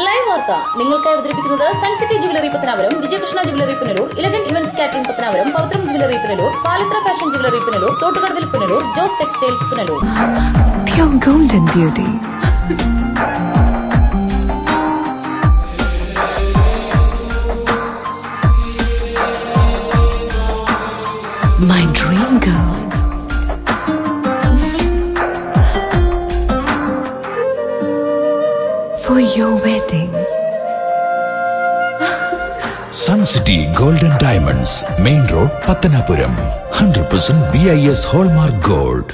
Live വാർത്ത നിങ്ങൾക്കായി അവതരിപ്പിക്കുന്നത് Suncity jewellery Pathanapuram, Vijayakrishna jewellery Punalur, Elegan events catering Pathanapuram, Pavithram jewellery Punalur, Palithra fashion jewellery Punalur, തോട്ടുകടവിൽ Punalur, Jose textiles Punalur. Pure golden beauty. My dream girl. For your wedding. Sun City Golden Diamonds, Main Road, Pattanapuram. 100% BIS Hallmark Gold.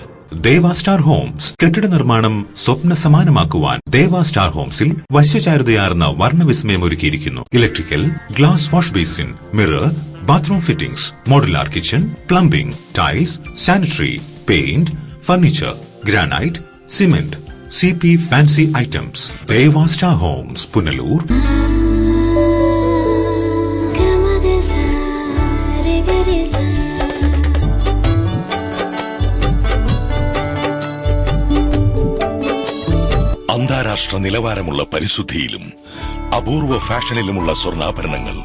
Deva star Holmes കെട്ടിട നിർമ്മാണം സ്വപ്ന സമാനമാക്കുവാൻ ദേവ star ഹോംസിൽ വശ്യചാരുതയാർന്ന വർണ്ണവിസ്മയം ഒരുക്കിയിരിക്കുന്നു. Electrical, glass wash basin, mirror, bathroom fittings, modular kitchen, plumbing, tiles, sanitary, paint, furniture, granite, cement, CP fancy items. Deva star homes, Punalur. അന്താരാഷ്ട്ര നിലവാരമുള്ള പരിശുദ്ധിയിലും അപൂർവ ഫാഷനിലുമുള്ള സ്വർണ്ണാഭരണങ്ങൾ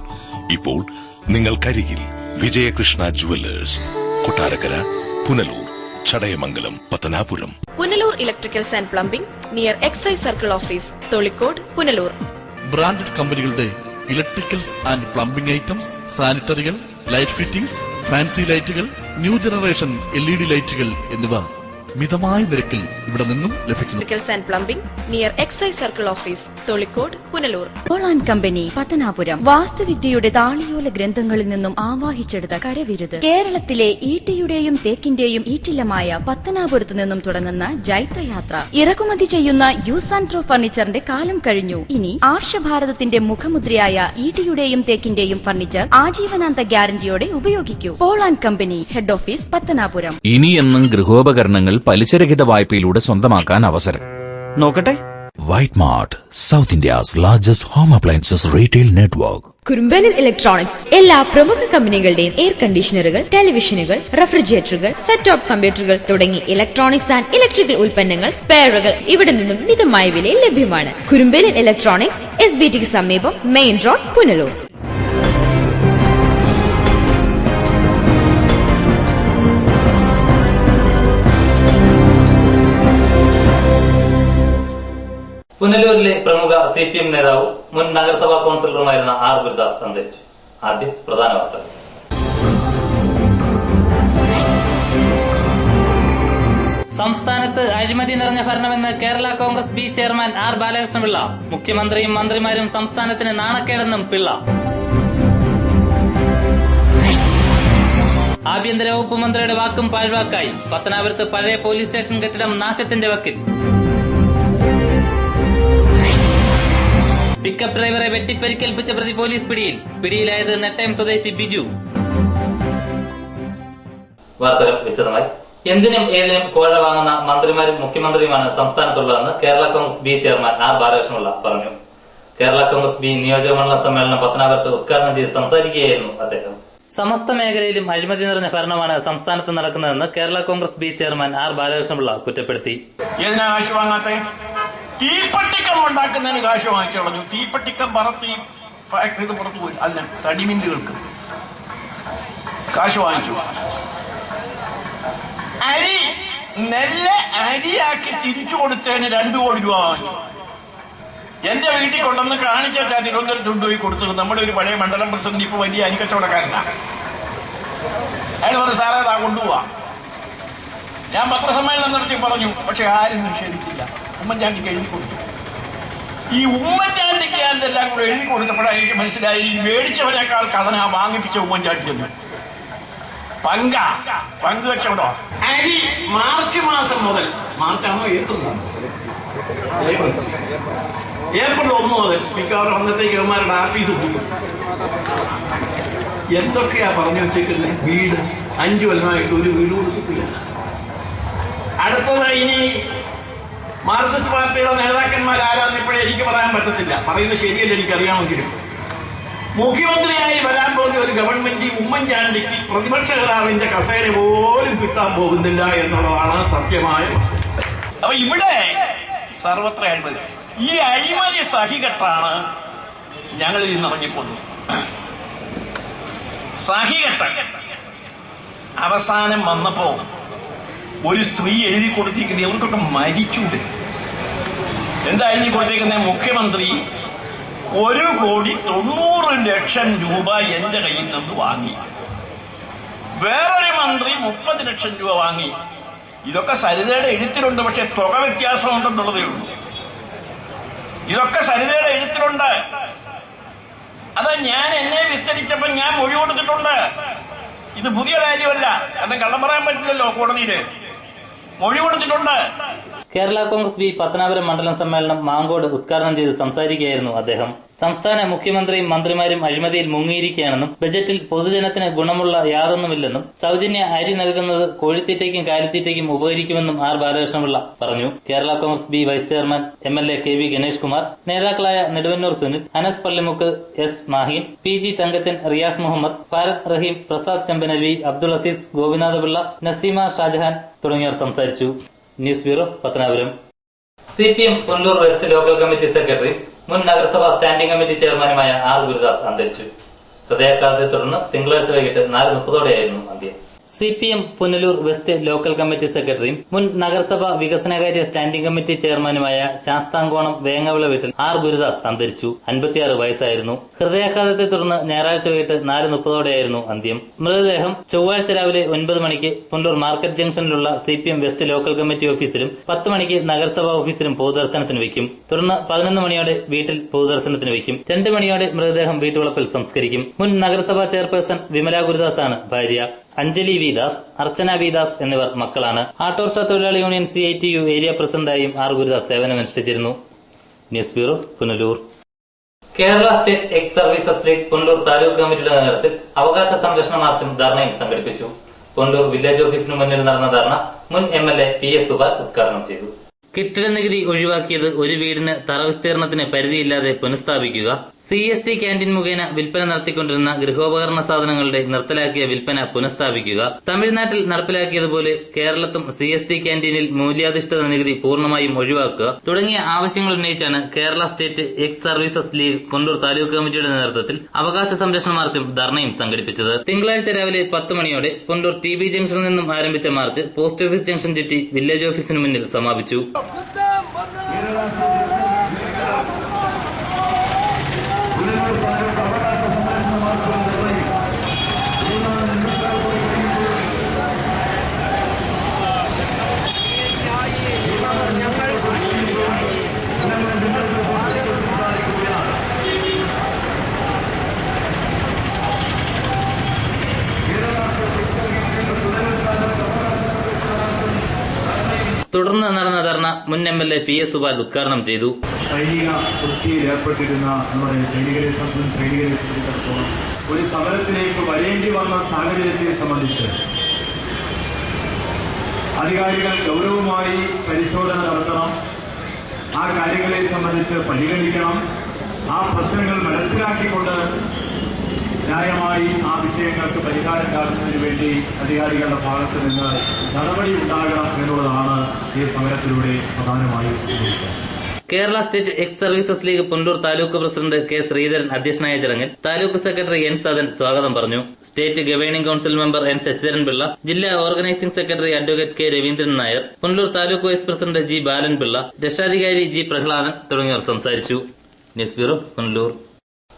ഇപ്പോൾ നിങ്ങൾക്കരികിൽ. Vijayakrishna jewellers, Kottarakkara, Punalur, Chadayamangalam, Pathanapuram. Punalur electricals and plumbing near excise circle office, Tholicode, Punalur. Branded കമ്പനികളുടെ ഇലക്ട്രിക്കൽസ് ആൻഡ് പ്ലംബിംഗ് ഐറ്റംസ്, സാനിറ്ററികൾ, ലൈറ്റ് ഫിറ്റിംഗ്സ്, ഫാൻസി ലൈറ്റുകൾ, ന്യൂ ജനറേഷൻ LED ലൈറ്റുകൾ എന്നിവ മിതമായ നിരക്കിൽ ഇവിടെ നിന്നും ലഭിക്കുന്നു. Electricals and plumbing near excise circle office, Tholicode, Punalur. Paul and company, Pathanapuram. വാസ്തുവിദ്യയുടെ താളിയോല ഗ്രന്ഥങ്ങളിൽ നിന്നും ആവാഹിച്ചെടുത്ത കരവിരുത്. കേരളത്തിലെ ഈട്ടിയുടെയും തേക്കിന്റെയും ഈറ്റില്ലമായ പത്തനാപുരത്ത് നിന്നും തുടങ്ങുന്ന ജൈത്രയാത്ര. ഇറക്കുമതി ചെയ്യുന്ന യൂസ് ആൻഡ് ത്രോ ഫർണിച്ചറിന്റെ കാലം കഴിഞ്ഞു. ഇനി ആർഷഭാരതത്തിന്റെ മുഖമുദ്രയായ ഈട്ടിയുടെയും തേക്കിന്റെയും ഫർണിച്ചർ ആജീവനാന്ത ഗ്യാരണ്ടിയോടെ ഉപയോഗിക്കൂ. Paul and company, head office, Pathanapuram. ഇനിയെന്നും ഗൃഹോപകരണങ്ങൾ പലിശരഹിത വായ്പയിലൂടെ സ്വന്തമാക്കാൻ അവസരം. നോക്കട്ടെ. White Mart, South India's largest home appliances retail network. കുറുമ്പലിൽ ഇലക്ട്രോണിക്സ് എല്ലാ പ്രമുഖ കമ്പനികളുടെയും എയർ കണ്ടീഷണറുകൾ, ടെലിവിഷനുകൾ, റെഫ്രിജറേറ്ററുകൾ, സെറ്റ് ടോപ്പ് കമ്പ്യൂട്ടറുകൾ തുടങ്ങി ഇലക്ട്രോണിക്സ് ആൻഡ് ഇലക്ട്രിക്കൽ ഉൽപ്പന്നങ്ങൾ, പെയറുകൾ ഇവിടെ നിന്നും മിതമായ വിലയിൽ ലഭ്യമാണ്. കുറുമ്പലിൽ ഇലക്ട്രോണിക്സ്, SBTക്ക് സമീപം, മെയിൻ റോഡ്, പുനലൂർ. പുനലൂരിലെ പ്രമുഖ CPM നേതാവ് മുൻ നഗരസഭാ കൌൺസിലറുമായിരുന്ന R. ഗുരുദാസ് അന്തരിച്ചു. ആദ്യം പ്രധാന വാർത്തകൾ. സംസ്ഥാനത്ത് അഴിമതി നിറഞ്ഞ ഭരണമെന്ന് Kerala Congress B chairman R. Balakrishnapillai. മുഖ്യമന്ത്രിയും മന്ത്രിമാരും സംസ്ഥാനത്തിന് നാണക്കേടെന്നും പിള്ള. ആഭ്യന്തര വകുപ്പ് മന്ത്രിയുടെ വാക്കും പാഴ്വാക്കായി. പത്തനാപുരത്ത് പഴയ പോലീസ് സ്റ്റേഷൻ കെട്ടിടം നാശത്തിന്റെ വക്കിൽ. പിക്കപ്പ് ഡ്രൈവറെ വെട്ടിപ്പരിക്കേൽപ്പിച്ച പ്രതി പോലീസ് പിടിയിൽ. പിടിയിലായത് നെട്ടയം സ്വദേശി ബിജു. വാർത്തകൾ വിശദമായി. എന്തിനും ഏതിനും കോഴ വാങ്ങുന്ന മന്ത്രിമാരും മുഖ്യമന്ത്രിയുമാണ് സംസ്ഥാനത്തുള്ളതെന്ന് Kerala Congress B chairman R. Balakrishnapillai പറഞ്ഞു. കേരള കോൺഗ്രസ് B നിയോജകമണ്ഡല സമ്മേളനം പത്തനാപുരത്ത് ഉദ്ഘാടനം ചെയ്ത് സംസാരിക്കുകയായിരുന്നു അദ്ദേഹം. സമസ്ത മേഖലയിലും അഴിമതി നിറഞ്ഞ ഭരണമാണ് സംസ്ഥാനത്ത് നടക്കുന്നതെന്ന് Kerala Congress B chairman R. Balakrishna Pillai കുറ്റപ്പെടുത്തി. തീപ്പട്ടിക്കം ഉണ്ടാക്കുന്നതിന് കാശ് വാങ്ങിച്ചു കളഞ്ഞു. തീപ്പട്ടിക്കം പറത്തി ഫാക്ടറിക്ക് പുറത്തു പോയി. അതിന് തടിമില്ലുകൾക്ക് കാശ് വാങ്ങിച്ചു. നെല്ല് അരിയാക്കി തിരിച്ചു കൊടുത്തതിന് 2 കോടി രൂപ വാങ്ങിച്ചു. എന്റെ വീട്ടിൽ കൊണ്ടുവന്ന് കാണിച്ചാൽ തിരുവനന്തപുരത്ത് കൊണ്ടുപോയി കൊടുത്തത് നമ്മുടെ ഒരു പഴയ മണ്ഡലം പ്രസിഡന്റ് ഇപ്പൊ വലിയ അരിക്കച്ചവടക്കാരനാണ്. അയാൾ പറഞ്ഞു, സാറേ അതാ കൊണ്ടുപോവാ. ഞാൻ പത്രസമ്മേളനം നടത്തി പറഞ്ഞു, പക്ഷെ ആരും നിഷേധിച്ചില്ല. ഉമ്മൻചാണ്ടിക്ക് എഴുതി കൊടുത്തു. ഈ ഉമ്മൻചാണ്ടിക്ക് ഞാനെല്ലാം കൂടെ എഴുതി കൊടുത്തപ്പോഴാണ് എനിക്ക് മനസ്സിലായി, ഈ മേടിച്ചവനേക്കാൾ കഥന വാങ്ങിപ്പിച്ച ഉമ്മൻചാണ്ടി എന്ന്. പങ്കുവെച്ചവിടോ അരി മാർച്ച് മാസം മുതൽ, മാർച്ചാണോ ഏപ്രിൽ 1 മുതൽ മിക്കവാറും അന്നത്തേക്ക് ഇവന്മാരുടെ ആഫീസ് പോകും. എന്തൊക്കെയാ പറഞ്ഞു വെച്ചേക്കുന്നത്? വീട് 5 കൊല്ലമായിട്ട് ഒരു വീട് കൊടുത്തിട്ടില്ല. അടുത്തത് ഇനി മാർക്സിസ്റ്റ് പാർട്ടിയുടെ നേതാക്കന്മാർ ആരാന്ന് ഇപ്പോഴേ എനിക്ക് പറയാൻ പറ്റത്തില്ല. പറയുന്നത് ശരിയല്ല, എനിക്കറിയാമെങ്കിലും മുഖ്യമന്ത്രിയായി വരാൻ പോകുന്ന ഒരു ഗവൺമെന്റ് ഉമ്മൻചാണ്ടിക്ക് പ്രതിപക്ഷ നേതാവിന്റെ കസേര പോലും കിട്ടാൻ പോകുന്നില്ല എന്നുള്ളതാണ് സത്യമായ. അപ്പൊ ഇവിടെ സർവത്ര അഴിമതി. ഈ അഴിമതി സഹികെട്ടാണ് ഞങ്ങൾ ഇതിൽ നിന്ന് ഇറങ്ങിപ്പോന്നത്. സഹികെട്ട അവസാനം വന്നപ്പോ ഒരു സ്ത്രീ എഴുതി കൊടുത്തിരിക്കുന്നത് അവർക്കൊക്കെ മരിച്ചൂടെ. എന്താ എഴുതി കൊടുത്തേക്കുന്നത്? മുഖ്യമന്ത്രി 1,90,00,000 രൂപ എന്റെ കയ്യിൽ നിന്ന് വാങ്ങി, വേറൊരു മന്ത്രി 30 ലക്ഷം രൂപ വാങ്ങി. ഇതൊക്കെ സരിതയുടെ എഴുത്തിലുണ്ട്, പക്ഷെ തുക വ്യത്യാസം ഉണ്ടെന്നുള്ളതേ ഉള്ളൂ. ഇതൊക്കെ സരിതയുടെ എഴുത്തിലുണ്ട്. അത് ഞാൻ എന്നെ വിസ്തരിച്ചപ്പോ ഞാൻ മൊഴി കൊടുത്തിട്ടുണ്ട്. ഇത് പുതിയ കാര്യമല്ല, കാരണം കള്ളം പറയാൻ പറ്റില്ലല്ലോ കോടതിയില്. മൊഴി കൊടുത്തിട്ടുണ്ട്. കേരള കോൺഗ്രസ് ബി പത്തനാപുരം മണ്ഡലം സമ്മേളനം മാങ്കോട് ഉദ്ഘാടനം ചെയ്ത് സംസാരിക്കുകയായിരുന്നു അദ്ദേഹം. സംസ്ഥാന മുഖ്യമന്ത്രിയും മന്ത്രിമാരും അഴിമതിയിൽ മുങ്ങിയിരിക്കുകയാണെന്നും ബജറ്റിൽ പൊതുജനത്തിന് ഗുണമുള്ള യാതൊന്നുമില്ലെന്നും സൗജന്യ അരി നൽകുന്നത് കോഴിത്തീറ്റയ്ക്കും കാലിത്തീറ്റയ്ക്കും ഉപകരിക്കുമെന്നും ആർ ബാലകൃഷ്ണപിള്ള പറഞ്ഞു. Kerala Congress B vice chairman MLA KV Ganesh Kumar, നേതാക്കളായ നെടുവന്നൂർ സുനിൽ, അനസ് പള്ളിമുക്ക്, എസ് മാഹീൻ, PG തങ്കച്ചൻ, റിയാസ് മുഹമ്മദ്, ഫാരത് റഹീം, പ്രസാദ് ചെമ്പനവി, അബ്ദുൾ അസീസ്, ഗോപിനാഥപിള്ള, നസീമ ഷാജഹാൻ തുടങ്ങിയവർ സംസാരിച്ചു. News bureau, Pathanapuram. CPM Punalur west local committee secretary മുൻ നഗരസഭാ സ്റ്റാൻഡിംഗ് കമ്മിറ്റി ചെയർമാനുമായ ആർ ഗുരുദാസ് അന്തരിച്ചു. ഹൃദയാഘാതത്തെ തുടർന്ന് തിങ്കളാഴ്ച വൈകിട്ട് 4:30 അന്ത്യം. CPM Punalur west local committee സെക്രട്ടറിയും മുൻ നഗരസഭ വികസനകാര്യ സ്റ്റാൻഡിംഗ് കമ്മിറ്റി ചെയർമാനുമായ ശാസ്താംകോണം വേങ്ങവിള വീട്ടിൽ ആർ ഗുരുദാസ് അന്തരിച്ചു. 56 വയസ്സായിരുന്നു. ഹൃദയാഘാതത്തെ തുടർന്ന് ഞായറാഴ്ച വൈകിട്ട് 4:30 അന്ത്യം. മൃതദേഹം ചൊവ്വാഴ്ച രാവിലെ 9 മണിക്ക് പുനലൂർ മാർക്കറ്റ് ജംഗ്ഷനിലുള്ള CPM വെസ്റ്റ് ലോക്കൽ കമ്മിറ്റി ഓഫീസിലും 10 മണിക്ക് നഗരസഭാ ഓഫീസിലും പൊതുദർശനത്തിന് വയ്ക്കും. തുടർന്ന് 11 മണിയോടെ വീട്ടിൽ പൊതുദർശനത്തിന് വയ്ക്കും. 2 മണിയോടെ മൃതദേഹം വീട്ടുവളപ്പിൽ സംസ്കരിക്കും. മുൻ നഗരസഭാ ചെയർപേഴ്സൺ വിമല ഗുരുദാസാണ് ഭാര്യ. അഞ്ജലി വി ദാസ്, അർച്ചന വി ദാസ് എന്നിവർ മക്കളാണ്. ഓട്ടോറിക്ഷ തൊഴിലാളി യൂണിയൻ CITU ഏരിയ പ്രസിഡന്റായും ആർ ഗുരുദാസ് സേവനമനുഷ്ഠിച്ചിരുന്നു. News bureau, Punalur. Kerala state ex services league Punalur taluk കമ്മിറ്റിയുടെ നേതൃത്വത്തിൽ അവകാശ സംരക്ഷണ മാർച്ചും ധർണയും സംഘടിപ്പിച്ചു. പുനലൂർ വില്ലേജ് ഓഫീസിന് മുന്നിൽ നടന്ന ധർണ മുൻ MLA PS സുബാൽ ഉദ്ഘാടനം ചെയ്തു. കെട്ടിട നികുതി ഒഴിവാക്കിയത് ഒരു വീടിന് തറ വിസ്തീർണത്തിന് പരിധിയില്ലാതെ പുനഃസ്ഥാപിക്കുക, CST ക്യാന്റീൻ മുഖേന വിൽപ്പന നടത്തിക്കൊണ്ടിരുന്ന ഗൃഹോപകരണ സാധനങ്ങളുടെ നിർത്തലാക്കിയ വിൽപ്പന പുനഃസ്ഥാപിക്കുക, തമിഴ്നാട്ടിൽ നടപ്പിലാക്കിയതുപോലെ കേരളത്തും CST ക്യാന്റീനിൽ മൂല്യാധിഷ്ഠിത നികുതി പൂർണ്ണമായും ഒഴിവാക്കുക തുടങ്ങിയ ആവശ്യങ്ങൾ ഉന്നയിച്ചാണ് Kerala state ex services league Punalur taluk കമ്മിറ്റിയുടെ നേതൃത്വത്തിൽ അവകാശ സംരക്ഷണ മാർച്ചും ധർണയും സംഘടിപ്പിച്ചത്. തിങ്കളാഴ്ച രാവിലെ 10 മണിയോടെ പുനലൂർ TB ജംഗ്ഷനിൽ നിന്നും ആരംഭിച്ച മാർച്ച് പോസ്റ്റ് ഓഫീസ് ജംഗ്ഷൻ ചുറ്റി വില്ലേജ് ഓഫീസിന് മുന്നിൽ സമാപിച്ചു. തുടർന്ന് നടന്ന ധർണ മുൻ MLA PS സുബാൽ ഉദ്ഘാടനം ചെയ്തു. സൈനിക വൃത്തിയിൽ ഏർപ്പെട്ടിരുന്ന നമ്മുടെ സൈനികരെ സംബന്ധിച്ചിടത്തോളം ഒരു സമരത്തിലേക്ക് വരേണ്ടി വന്ന സാഹചര്യത്തെ സംബന്ധിച്ച് അധികാരികൾ ഗൗരവമായി പരിശോധന നടത്തണം. ആ കാര്യങ്ങളെ സംബന്ധിച്ച് പരിഗണിക്കണം. ആ പ്രശ്നങ്ങൾ മനസ്സിലാക്കിക്കൊണ്ട് ന്യായമായി ആ വിഷയങ്ങൾക്ക് പരിഹാരം കാണുന്നതിന് വേണ്ടി അധികാരികളുടെ ഭാഗത്ത് നിന്ന് നടപടി ഉണ്ടാകണം എന്നുള്ളതാണ് ഈ സമരത്തിലൂടെ പ്രധാനമായും. Kerala state ex services league Punalur taluk president K Sreedharan അധ്യക്ഷനായ ചടങ്ങിൽ താലൂക്ക് സെക്രട്ടറി N സദൻ സ്വാഗതം പറഞ്ഞു. State governing council member N Sasidharan Pillai, ജില്ലാ organising secretary advocate K Raveendran Nair, Punalur taluk vice president G Balan Pillai, രക്ഷാധികാരി G പ്രഹ്ലാദൻ തുടങ്ങിയവർ സംസാരിച്ചു. News bureau, Punalur.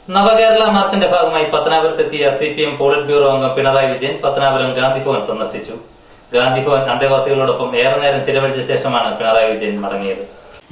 നവകേരള മാർച്ചിന്റെ ഭാഗമായി പത്തനാപുരത്തെത്തിയ CPM പോളിറ്റ് ബ്യൂറോ അംഗം പിണറായി വിജയൻ പത്തനാപുരം ഗാന്ധിഭവൻ സന്ദർശിച്ചു. ഗാന്ധിഭവൻ അന്തേവാസികളോടൊപ്പം ഏറെ നേരം ചിലവഴിച്ച ശേഷമാണ് പിണറായി വിജയൻ മടങ്ങിയത്.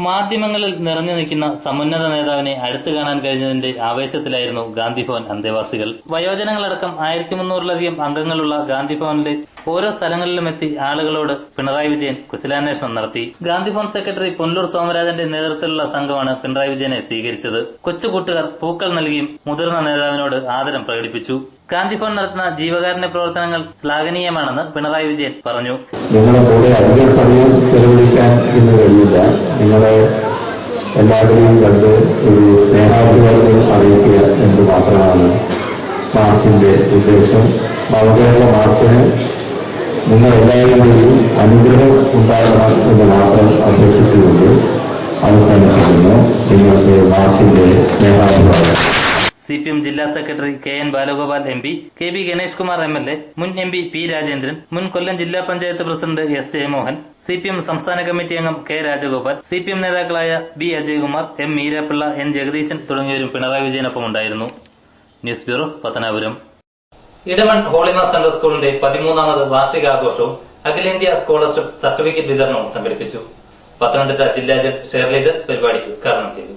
മാധ്യമങ്ങളിൽ നിറഞ്ഞു നിൽക്കുന്ന സമുന്നത നേതാവിനെ അടുത്തു കാണാൻ കഴിഞ്ഞതിന്റെ ആവേശത്തിലായിരുന്നു ഗാന്ധിഭവൻ അന്തേവാസികൾ. വയോജനങ്ങളടക്കം 1300-ലധികം അംഗങ്ങളുള്ള ഗാന്ധിഭവനിലെ ഓരോ സ്ഥലങ്ങളിലും എത്തി ആളുകളോട് പിണറായി വിജയൻ കുശലാന്വേഷണം നടത്തി. ഗാന്ധിഭവൻ സെക്രട്ടറി പുനലൂർ സോമരാജന്റെ നേതൃത്വത്തിലുള്ള സംഘമാണ് പിണറായി വിജയനെ സ്വീകരിച്ചത്. കൊച്ചുകൂട്ടുകാർ പൂക്കൾ നൽകിയും മുതിർന്ന നേതാവിനോട് ആദരം പ്രകടിപ്പിച്ചു. ഗാന്ധിഭവൻ നടത്തുന്ന ജീവകാരുണ്യ പ്രവർത്തനങ്ങൾ ശ്ലാഘനീയമാണെന്ന് പിണറായി വിജയൻ പറഞ്ഞു. നിങ്ങളെ കൂടെ അധിക സമയം ചെലവഴിക്കാൻ ഇന്ന് കഴിയില്ല. നിങ്ങളെ എല്ലാവരെയും കണ്ട് ഒരു സ്നേഹാഭിവാദ്യം അറിയിക്കുക എന്ന് മാത്രമാണ് മാർച്ചിന്റെ ഉദ്ദേശം. നവകേരള മാർച്ചിന് നിങ്ങൾ എല്ലാവരുടെയും അനുഗ്രഹം ഉണ്ടാകണം എന്ന് മാത്രം അഭ്യർത്ഥിച്ചുകൊണ്ട് അവസാനിപ്പിക്കുന്നു. നിങ്ങൾക്ക് മാർച്ചിന്റെ സ്നേഹാഭിവാദം. CPM ജില്ലാ secretary KN Balagopal MP, KB Ganesh Kumar MLA, മുൻ MP P രാജേന്ദ്രൻ, മുൻ കൊല്ലം ജില്ലാ panchayat president S Jayamohan, CPM സംസ്ഥാന കമ്മിറ്റി അംഗം K രാജഗോപാൽ, CPM നേതാക്കളായ B Ajaykumar, M Meerapillai, N Jagadeesan തുടങ്ങിയവരും പിണറായി വിജയനൊപ്പം ഉണ്ടായിരുന്നു. News bureau, Pathanapuram. Edamon holy mass central സ്കൂളിന്റെ 13ാമത് വാർഷികാഘോഷവും അഖിലേന്ത്യാ സ്കോളർഷിപ്പ് സർട്ടിഫിക്കറ്റ് വിതരണവും സംഘടിപ്പിച്ചു. പത്തനംതിട്ട ജില്ലാ ജഡ്ജ് ഷേർലിത് പരിപാടി ഉദ്ഘാടനം ചെയ്തു.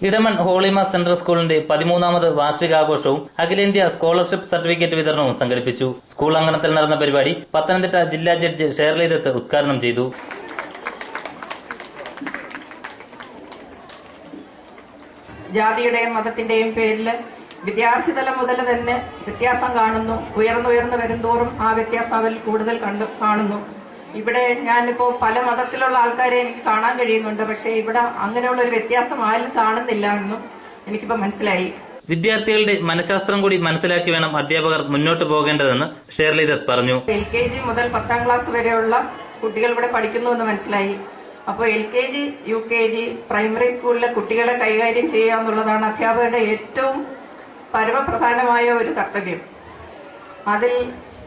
ഇടമൺ ഹോളിമാസ് സെൻട്രൽ സ്കൂളിന്റെ 13ാമത് വാർഷികാഘോഷവും അഖിലേന്ത്യാ സ്കോളർഷിപ്പ് സർട്ടിഫിക്കറ്റ് വിതരണവും സംഘടിപ്പിച്ചു. സ്കൂൾ അങ്കണത്തിൽ നടന്ന പരിപാടി പത്തനംതിട്ട ജില്ലാ ജഡ്ജ് ഷേർലിത് ഉദ്ഘാടനം ചെയ്തു. ജാതിയുടെയും മതത്തിന്റെയും പേരിൽ വിദ്യാർത്ഥി തലം മുതൽ തന്നെ വ്യത്യാസം കാണുന്നു. ഉയർന്നുയർന്നു വരുന്തോറും ആ വ്യത്യാസം അവരിൽ കൂടുതൽ കാണുന്നു. ഇവിടെ ഞാനിപ്പോ പല മതത്തിലുള്ള ആൾക്കാരെ എനിക്ക് കാണാൻ കഴിയുന്നുണ്ട്. പക്ഷെ ഇവിടെ അങ്ങനെയുള്ള ഒരു വ്യത്യാസം ആരും കാണുന്നില്ല എന്നും എനിക്കിപ്പോ മനസ്സിലായി. വിദ്യാർത്ഥികളുടെ മനഃശാസ്ത്രം കൂടി മനസ്സിലാക്കി വേണം അധ്യാപകർ മുന്നോട്ട് പോകേണ്ടതെന്ന് ഷേർലിത് പറഞ്ഞു. LKG മുതൽ 10ാം ക്ലാസ് വരെയുള്ള കുട്ടികൾ ഇവിടെ പഠിക്കുന്നു എന്ന് മനസ്സിലായി. അപ്പോൾ LKG, UKG, പ്രൈമറി സ്കൂളിലെ കുട്ടികളെ കൈകാര്യം ചെയ്യുക എന്നുള്ളതാണ് അധ്യാപകരുടെ ഏറ്റവും പരമപ്രധാനമായ ഒരു കർത്തവ്യം. അതിൽ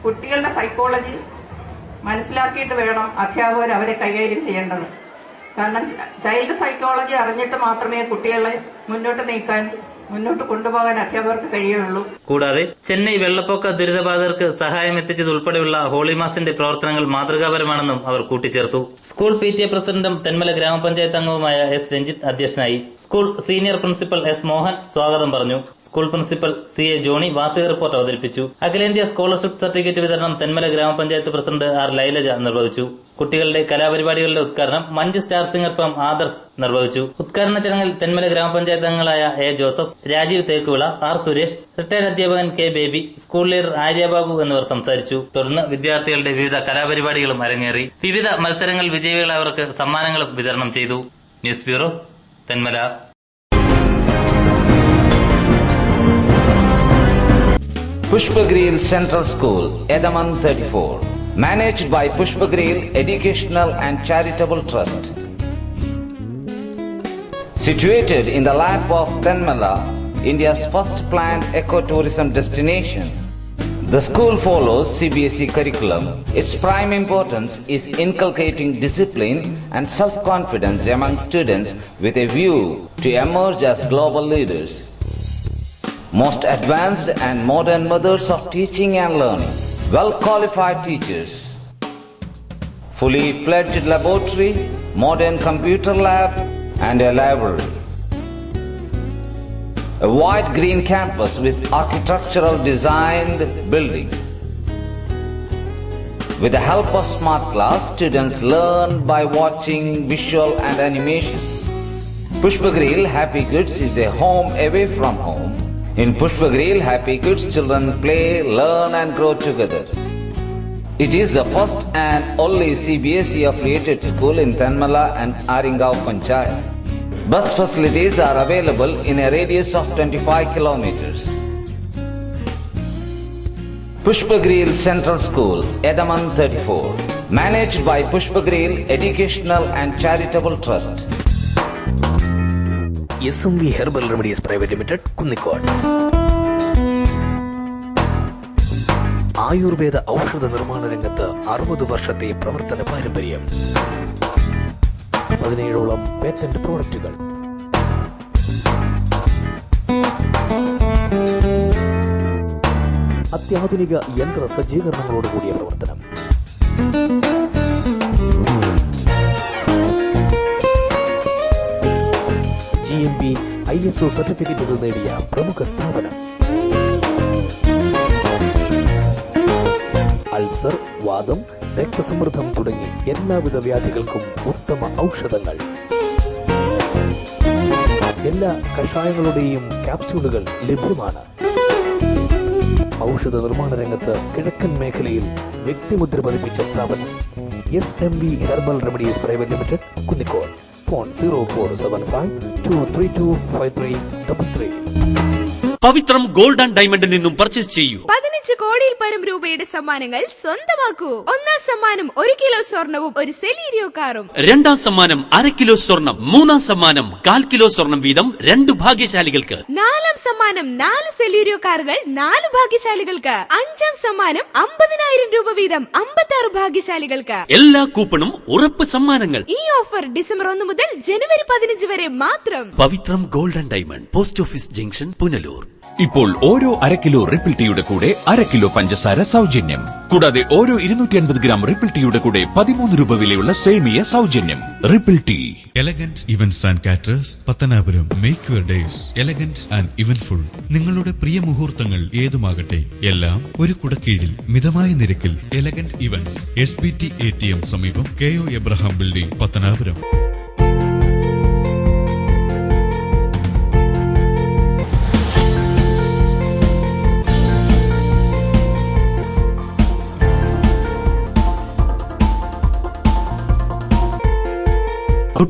കുട്ടികളുടെ സൈക്കോളജി മനസ്സിലാക്കിയിട്ട് വേണം അധ്യാപകർ അവരെ കൈകാര്യം ചെയ്യേണ്ടത്. കാരണം ചൈൽഡ് സൈക്കോളജി അറിഞ്ഞിട്ട് മാത്രമേ കുട്ടികളെ മുന്നോട്ട് കൊണ്ടുപോകാൻ അധ്യാപകർക്ക് കഴിയുള്ളൂ. കൂടാതെ ചെന്നൈ വെള്ളപ്പൊക്ക ദുരിതബാധിതർക്ക് സഹായം എത്തിച്ചതുൾപ്പെടെയുള്ള ഹോളിമാസിന്റെ പ്രവർത്തനങ്ങൾ മാതൃകാപരമാണെന്നും അവർ കൂട്ടിച്ചേർത്തു. സ്കൂൾ PTA പ്രസിഡന്റും തെന്മല ഗ്രാമപഞ്ചായത്ത് അംഗവുമായ S രഞ്ജിത്ത് അധ്യക്ഷനായി. School senior principal S Mohan സ്വാഗതം പറഞ്ഞു. സ്കൂൾ പ്രിൻസിപ്പൽ CA ജോണി വാർഷിക റിപ്പോർട്ട് അവതരിപ്പിച്ചു. അഖിലേന്ത്യാ സ്കോളർഷിപ്പ് സർട്ടിഫിക്കറ്റ് വിതരണം തെന്മല ഗ്രാമപഞ്ചായത്ത് പ്രസിഡന്റ് R ലൈലജ നിർവഹിച്ചു. കുട്ടികളുടെ കലാപരിപാടികളുടെ ഉദ്ഘാടനം Munch star singer fame Adarsh നിർവഹിച്ചു. ഉദ്ഘാടന ചടങ്ങിൽ തെന്മല ഗ്രാമപഞ്ചായത്ത് അംഗങ്ങളായ A Joseph, Rajeev Thekkuvila, R Suresh, retired അധ്യാപകൻ K Baby, school leader Aryababu എന്നിവർ സംസാരിച്ചു. തുടർന്ന് വിദ്യാർത്ഥികളുടെ വിവിധ കലാപരിപാടികളും അരങ്ങേറി. വിവിധ മത്സരങ്ങൾ വിജയികളായവർക്ക് സമ്മാനങ്ങളും വിതരണം ചെയ്തു. News bureau, Thenmala. Pushpagreel Central School, Edaman 34. Managed by Pushpagreel Educational and Charitable Trust. Situated in the lap of Tenmala, India's first planned ecotourism destination, the school follows CBSE curriculum. Its prime importance is inculcating discipline and self-confidence among students with a view to emerge as global leaders. Most advanced and modern methods of teaching and learning. Well-qualified teachers, fully fledged laboratory, modern computer lab, and a library. A wide green campus with architectural designed building. With the help of smart class, students learn by watching visual and animation. Pushpagreel Happy Kids is a home away from home. In Pushpagreel Happy Kids, children play, learn and grow together. It is the first and only CBSE affiliated school in Tenmala and Aringao Panchayat. Bus facilities are available in a radius of 25 kilometers. Pushpagreel Central School, Edaman 34. Managed by Pushpagreel Educational and Charitable Trust. SMV Herbal Remedies Private Limited, Kunnikot. Ayurveda ഔഷധ നിർമ്മാണ രംഗത്ത് 60 വർഷത്തെ പ്രവർത്തന പാരമ്പര്യം. 17ഓളം patent പ്രോഡക്റ്റുകൾ. അത്യാധുനിക യന്ത്ര സജ്ജീകരണങ്ങളോടുകൂടിയ പ്രവർത്തനം. GMP ISO സർട്ടിഫിക്കറ്റുകൾ നേടിയ പ്രമുഖ സ്ഥാപനം. അൾസർ, വാദം, രക്തസമ്മർദ്ദം തുടങ്ങി എല്ലാവിധ വ്യാധികൾക്കും ഉത്തമ ഔഷധങ്ങൾ. എല്ലാ കഷായങ്ങളുടെയും ക്യാപ്സ്യൂളുകൾ ലഭ്യമാണ്. ഔഷധ നിർമ്മാണ രംഗത്ത് കിഴക്കൻ മേഖലയിൽ വ്യക്തിമുദ്ര പതിപ്പിച്ച സ്ഥാപനം SMV Herbal Remedies Private Limited, Kunnicode. Phone 0475 232 5333. Pavithram gold and ഡയമണ്ടിൽ നിന്നും പർച്ചേസ് ചെയ്യൂ. 15 കോടിയിൽ പരം രൂപയുടെ സമ്മാനങ്ങൾ സ്വന്തമാക്കൂ. ഒന്നാം സമ്മാനം 1 കിലോ സ്വർണവും 1 സെലീരിയോ കാറും. രണ്ടാം സമ്മാനം 1/2 കിലോ സ്വർണം. മൂന്നാം സമ്മാനം 1/4 കിലോ സ്വർണം വീതം 2 ഭാഗ്യശാലികൾക്ക്. നാലാം സമ്മാനം 4 സെലീരിയോ കാറുകൾ 4 ഭാഗ്യശാലികൾക്ക്. അഞ്ചാം സമ്മാനം 50,000 രൂപ വീതം 56 ഭാഗ്യശാലികൾക്ക്. എല്ലാ കൂപ്പണും ഉറപ്പ് സമ്മാനങ്ങൾ. ഈ ഓഫർ ഡിസംബർ 1 മുതൽ ജനുവരി 15 വരെ മാത്രം. Pavithram gold and diamond, post office junction, Punalur. ഇപ്പോൾ ഓരോ 1/2 കിലോ റിപ്പിൾ ടീയുടെ കൂടെ 1/2 കിലോ പഞ്ചസാര സൗജന്യം. കൂടാതെ ഓരോ 250 ഗ്രാം റിപ്പിൾ ടീയുടെ കൂടെ 13 രൂപ വിലയുള്ള സേമിയ സൗജന്യം. Ripple tea. Elegant events and caterers, Pathanapuram. Make your days elegant and eventful. നിങ്ങളുടെ പ്രിയ മുഹൂർത്തങ്ങൾ ഏതുമാകട്ടെ, എല്ലാം ഒരു കുടക്കീഴിൽ മിതമായ നിരക്കിൽ. എലഗന്റ് ഇവന്റ്സ്, SBT ATM സമീപം, KO Abraham building, Pathanapuram.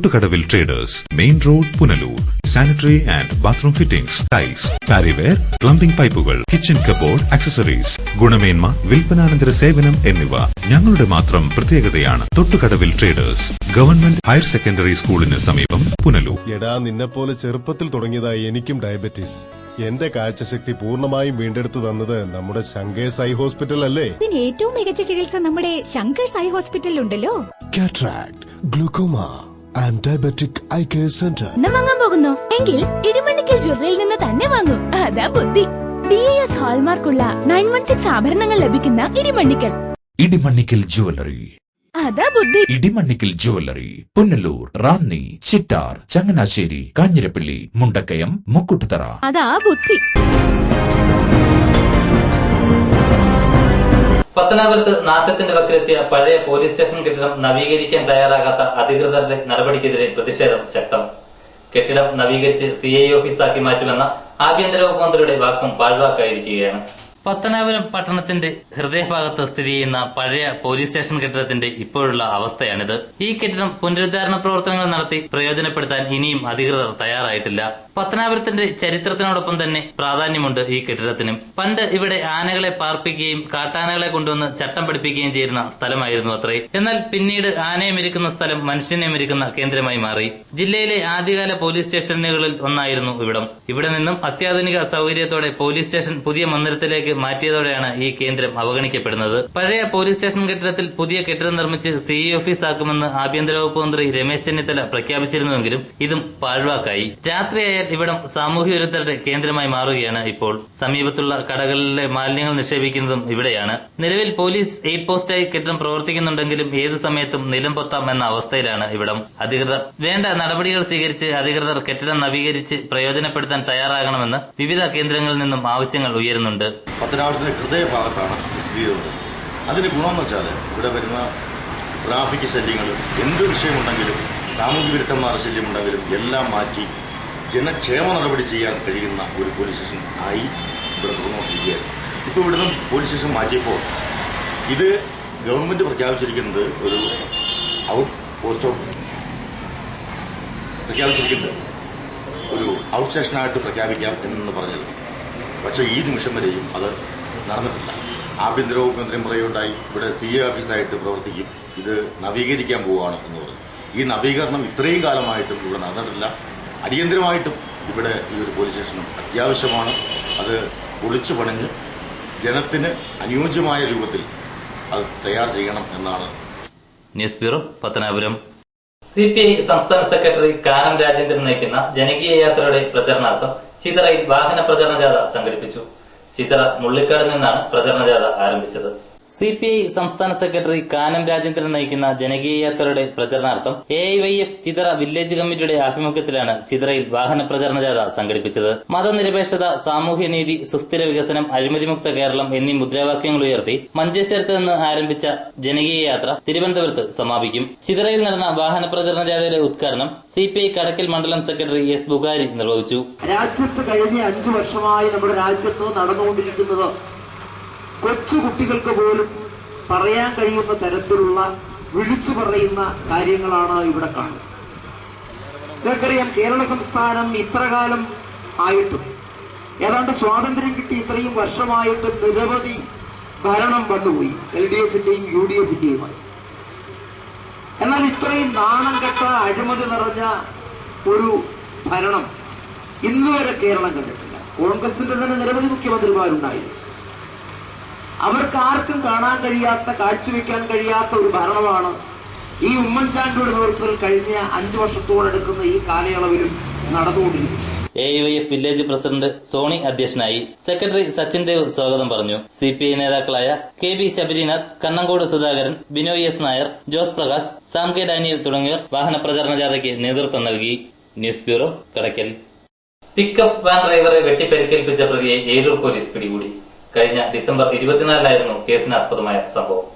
Thottukadavil traders, main road, Punalur. Sanitary and bathroom fittings, tiles, Parryware, plumbing പൈപ്പുകൾ, കിച്ചൺ കബോർഡ്, ആക്സസറീസ്, ഗുണമേന്മ, വിൽപ്പനാനന്തര സേവനം എന്നിവ ഞങ്ങളുടെ മാത്രം പ്രത്യേകതയാണ്. Thottukadavil traders, government higher secondary സ്കൂളിന് സമീപം, പുനലൂർ. എടാ, നിന്നെപ്പോലെ ചെറുപ്പത്തിൽ തുടങ്ങിയതായി എനിക്കും ഡയബറ്റീസ്. എന്റെ കാഴ്ചശക്തി പൂർണ്ണമായും വീണ്ടെടുത്തു തന്നത് നമ്മുടെ ശങ്കേഴ്സ് ഐ ഹോസ്പിറ്റൽ അല്ലേ? ഇതിന് ഏറ്റവും മികച്ച ചികിത്സ നമ്മുടെ ശങ്കേഴ്സ് ഐ ഹോസ്പിറ്റലിൽ ഉണ്ടല്ലോ. Cataract, glaucoma and diabetic eye care centre. വാങ്ങാൻ പോകുന്നു എങ്കിൽ ഇടിമണ്ണിക്കൽ ജ്വല്ലറിയിൽ നിന്ന് തന്നെ വാങ്ങൂ. അതാ ബുദ്ധി. BIS ഹാൾമാർക്കുള്ള 916 ആഭരണങ്ങൾ ലഭിക്കുന്ന ഇടിമണ്ണിക്കൽ. ഇടിമണ്ണിക്കൽ ജ്വല്ലറി. അതാ ബുദ്ധി. ഇടിമണ്ണിക്കൽ ജ്വല്ലറി, പുനലൂർ, റാന്നി, ചിറ്റാർ, ചങ്ങനാശ്ശേരി, കാഞ്ഞിരപ്പള്ളി, മുണ്ടക്കയം, മുക്കുട്ടുതറ. അതാ ബുദ്ധി. പത്തനാപുരത്ത് നാശത്തിന്റെ വക്കിലെത്തിയ പഴയ പോലീസ് സ്റ്റേഷൻ കെട്ടിടം നവീകരിക്കാൻ തയ്യാറാകാത്ത അധികൃതരുടെ നടപടിക്കെതിരെ പ്രതിഷേധം ശക്തം. കെട്ടിടം നവീകരിച്ച് CI ഓഫീസാക്കി മാറ്റുമെന്ന ആഭ്യന്തര വകുപ്പ് മന്ത്രിയുടെ വാക്കും പാഴ്വാക്കായിരിക്കുകയാണ്. പത്തനാപുരം പട്ടണത്തിന്റെ ഹൃദയഭാഗത്ത് സ്ഥിതി ചെയ്യുന്ന പഴയ പോലീസ് സ്റ്റേഷൻ കെട്ടിടത്തിന്റെ ഇപ്പോഴുള്ള അവസ്ഥയാണിത്. ഈ കെട്ടിടം പുനരുദ്ധാരണ പ്രവർത്തനങ്ങൾ നടത്തി പ്രയോജനപ്പെടുത്താൻ ഇനിയും അധികൃതർ തയ്യാറായിട്ടില്ല. പത്തനാപുരത്തിന്റെ ചരിത്രത്തിനോടൊപ്പം തന്നെ പ്രാധാന്യമുണ്ട് ഈ കെട്ടിടത്തിനും. പണ്ട് ഇവിടെ ആനകളെ പാർപ്പിക്കുകയും കാട്ടാനകളെ കൊണ്ടുവന്ന് ചട്ടം പഠിപ്പിക്കുകയും ചെയ്യുന്ന സ്ഥലമായിരുന്നു അത്രേ. എന്നാൽ പിന്നീട് ആനയെ മെരുക്കുന്ന സ്ഥലം മനുഷ്യനെ മെരുക്കുന്ന കേന്ദ്രമായി മാറി. ജില്ലയിലെ ആദ്യകാല പോലീസ് സ്റ്റേഷനുകളിൽ ഒന്നായിരുന്നു ഇവിടം. ഇവിടെ നിന്നും അത്യാധുനിക സൗകര്യത്തോടെ പോലീസ് സ്റ്റേഷൻ പുതിയ മന്ദിരത്തിലേക്ക് മാറ്റിയതോടെയാണ് ഈ കേന്ദ്രം അവഗണിക്കപ്പെടുന്നത്. പഴയ പോലീസ് സ്റ്റേഷൻ കെട്ടിടത്തിൽ പുതിയ കെട്ടിടം നിർമ്മിച്ച് CI ഓഫീസാക്കുമെന്ന് ആഭ്യന്തര വകുപ്പ് മന്ത്രി രമേശ് ചെന്നിത്തല പ്രഖ്യാപിച്ചിരുന്നുവെങ്കിലും ഇതും പാഴ്വാക്കായി. രാത്രിയായാൽ ഇവിടം സാമൂഹ്യ വിരുദ്ധരുടെ കേന്ദ്രമായി മാറുകയാണ് ഇപ്പോൾ. സമീപത്തുള്ള കടകളിലെ മാലിന്യങ്ങൾ നിക്ഷേപിക്കുന്നതും ഇവിടെയാണ്. നിലവിൽ പോലീസ് എയ്ഡ് പോസ്റ്റായി കെട്ടിടം പ്രവർത്തിക്കുന്നുണ്ടെങ്കിലും ഏത് സമയത്തും നിലം പൊത്താം എന്ന അവസ്ഥയിലാണ് ഇവിടം. അധികൃതർ വേണ്ട നടപടികൾ സ്വീകരിച്ച് അധികൃതർ കെട്ടിടം നവീകരിച്ച് പ്രയോജനപ്പെടുത്താൻ തയ്യാറാകണമെന്ന് വിവിധ കേന്ദ്രങ്ങളിൽ നിന്നും ആവശ്യങ്ങൾ ഉയരുന്നുണ്ട്. പത്തനാപുരത്തിന്റെ ഹൃദയഭാഗത്താണ് സ്ഥിതി ചെയ്യുന്നത്. അതിന് ഗുണമെന്ന് വെച്ചാൽ ഇവിടെ വരുന്ന ട്രാഫിക് ശല്യങ്ങൾ, എന്ത് വിഷയമുണ്ടെങ്കിലും സാമൂഹ്യ വിരുദ്ധന്മാരുടെ ശല്യമുണ്ടെങ്കിലും എല്ലാം മാറ്റി ജനക്ഷേമ നടപടി ചെയ്യാൻ കഴിയുന്ന ഒരു പോലീസ് സ്റ്റേഷൻ ആയി ഇവിടെ തുറന്നുകൊണ്ടിരിക്കുകയാണ്. ഇപ്പോൾ ഇവിടുന്ന് പോലീസ് സ്റ്റേഷൻ മാറ്റിയപ്പോൾ ഇത് ഗവൺമെന്റ് പ്രഖ്യാപിച്ചിരിക്കുന്നത് ഒരു ഔട്ട് പോസ്റ്റ് ഓഫ് പ്രഖ്യാപിച്ചിരിക്കുന്നത് ഒരു ഔട്ട് സ്റ്റേഷനായിട്ട് പ്രഖ്യാപിക്കാം എന്ന് പറഞ്ഞിരുന്നു. പക്ഷേ ഈ നിമിഷം വരെയും അത് നടന്നിട്ടില്ല. ആഭ്യന്തര വകുപ്പ് മന്ത്രി പറയുകയുണ്ടായി, ഇവിടെ CI ഓഫീസായിട്ട് പ്രവർത്തിക്കും, ഇത് നവീകരിക്കാൻ പോവുകയാണ് എന്ന് പറഞ്ഞു. ഈ നവീകരണം ഇത്രയും കാലമായിട്ടും ഇവിടെ നടന്നിട്ടില്ല. അടിയന്തരമായിട്ടും ഇവിടെ ഈ ഒരു പോലീസ് സ്റ്റേഷനും അത്യാവശ്യമാണ്. അത് പൊളിച്ചു പണിഞ്ഞ് ജനത്തിന് അനുയോജ്യമായ രൂപത്തിൽ അത് തയ്യാർ ചെയ്യണം എന്നാണ്. News bureau, Pathanapuram. CPI സംസ്ഥാന സെക്രട്ടറി കാനം രാജേന്ദ്രൻ നയിക്കുന്ന ജനകീയ യാത്രയുടെ പ്രചരണാർത്ഥം ചിതറയിൽ വാഹന പ്രചരണ ജാഥ സംഘടിപ്പിച്ചു. ചിതറ മുള്ളിക്കാട് നിന്നാണ് പ്രചരണ ജാഥ ആരംഭിച്ചത്. CPI സംസ്ഥാന സെക്രട്ടറി കാനം രാജേന്ദ്രൻ നയിക്കുന്ന ജനകീയ യാത്രയുടെ പ്രചരണാർത്ഥം AIYF ചിതറ വില്ലേജ് കമ്മിറ്റിയുടെ ആഭിമുഖ്യത്തിലാണ് ചിതറയിൽ വാഹന പ്രചരണ ജാഥ സംഘടിപ്പിച്ചത്. മതനിരപേക്ഷത, സാമൂഹ്യനീതി, സുസ്ഥിര വികസനം, അഴിമതിമുക്ത കേരളം എന്നീ മുദ്രാവാക്യങ്ങൾ ഉയർത്തി മഞ്ചേശ്വരത്ത് നിന്ന് ആരംഭിച്ച ജനകീയ യാത്ര തിരുവനന്തപുരത്ത് സമാപിക്കും. ചിതറയിൽ നടന്ന വാഹന പ്രചരണ ജാഥയുടെ ഉദ്ഘാടനം CPI കടക്കൽ മണ്ഡലം സെക്രട്ടറി S. ബുഖാരി നിർവഹിച്ചു. രാജ്യത്ത് കഴിഞ്ഞ 5 വർഷമായി നമ്മുടെ രാജ്യത്ത് നടന്നുകൊണ്ടിരിക്കുന്നത് കൊച്ചു കുട്ടികൾക്ക് പോലും പറയാൻ കഴിയുന്ന തരത്തിലുള്ള വിളിച്ചു പറയുന്ന കാര്യങ്ങളാണ് ഇവിടെ കാണുന്നത്. നിങ്ങൾക്കറിയാം, കേരള സംസ്ഥാനം ഇത്രകാലം ആയിട്ടും ഏതാണ്ട് സ്വാതന്ത്ര്യം കിട്ടി ഇത്രയും വർഷമായിട്ട് നിരവധി ഭരണം വന്നുപോയി, LDFന്റെയും UDFന്റെയുമായി. എന്നാൽ ഇത്രയും നാണം കെട്ട അഴിമതി നിറഞ്ഞ ഒരു ഭരണം ഇന്നുവരെ കേരളം കണ്ടിട്ടില്ല. കോൺഗ്രസിന്റെ തന്നെ നിരവധി മുഖ്യമന്ത്രിമാരുണ്ടായിരുന്നു. അവർക്ക് ആർക്കും കാണാൻ കഴിയാത്ത, കാഴ്ചവെക്കാൻ കഴിയാത്ത ഒരു ഭരണമാണ് ഈ ഉമ്മൻചാണ്ടിയുടെ നേതൃത്വത്തിൽ കഴിഞ്ഞ 5 വർഷത്തോടടുക്കുന്ന ഈ കാലയളവിലും നടന്നുകൊണ്ടിരിക്കുന്നത്. AIYF വില്ലേജ് പ്രസിഡന്റ് സോണി അധ്യക്ഷനായി. സെക്രട്ടറി സച്ചിൻ ദേവ് സ്വാഗതം പറഞ്ഞു. CPI നേതാക്കളായ KB Sabarinath, Kannankode Sudhakaran, Binoy S Nair, Jose Prakash, Sam K Daniel തുടങ്ങിയവർ വാഹന പ്രചാരണ ജാഥയ്ക്ക് നേതൃത്വം നൽകി. News bureau, Kadakkal. Pickup van ഡ്രൈവറെ വെട്ടിപ്പരിക്കേൽപ്പിച്ച പ്രതിയെ ഏരൂർ പോലീസ് പിടികൂടി. കഴിഞ്ഞ ഡിസംബർ 24 കേസിനാസ്പദമായ സംഭവം.